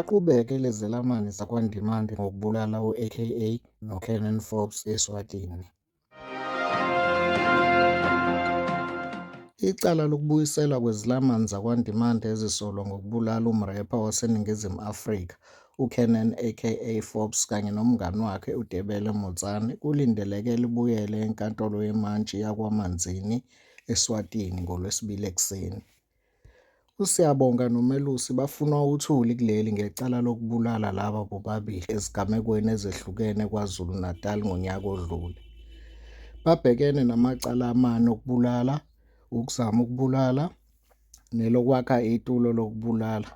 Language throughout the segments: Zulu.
Aqhubeke lezelamani zakwaNdimande ngokubulala u-AKA noKennan Forbes Eswatini. Icala lokubuyiselwa kwezelamani zakwaNdimande ezisolwa ngokubulala umrepha waseNingizimu Afrika uKennan aka Forbes kanye nomngani wakhe uDebele Motsane kulindeleke libuyele eNkantolo yeMantshi yakwaManzini, eSwatini ngoLwesibili ekuseni. USiyabonga noMelusi bafuna uthuli kuleli ngecala lokubulala laba bobabili ezigamekweni ezehlukene KwaZulu-Natal ngonyaka odlule. Babhekene namacala amane okubulala, ukuzama ukubulala, nelokwakha itulo lokubulala.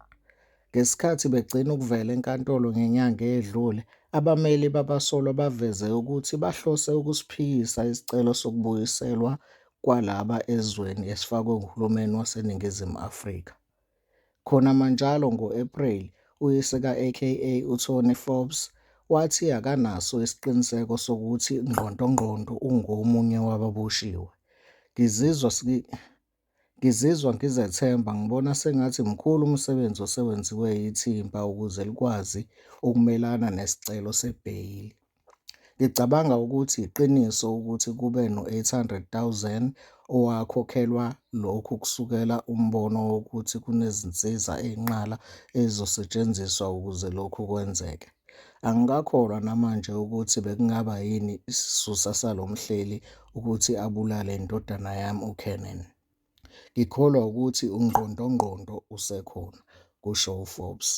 Ngesikhathi begcina ukuvela enkantolo ngenyanga eyedlule, abameli babasolwa baveze ukuthi bahlose ukusiphikisa isicelo sokubuyiselwa kwalaba ezweni esifakwe nguhulumeni waseNingizimu Afrika. Khona manjalo ngo-Ephreli, uyise ka-AKA uTony Forbes wathi akanaso isiqiniseko sokuthi Ngqondo ungomunye wababoshiwe. Ngizizwa ngizethemba ngibona sengathi mkhulu umsebenzi osewenziwe yithimba ukuze likwazi ukumelana nesicelo sebheyili. Ngicabanga ukuthi iqiniso ukuthi kube no-R800,000 owakhokhelwa lokhu kusukela umbono wokuthi kunezinsiza ey'nqala ezizosetshenziswa ukuze lokhu kwenzeke. Angikakholwa namanje ukuthi bekungaba yini isisusa salo mhleli ukuthi abulale indodana yami uKennan. Ngikholwa ukuthi ungqondongqondo usekhona, kusho uForbes.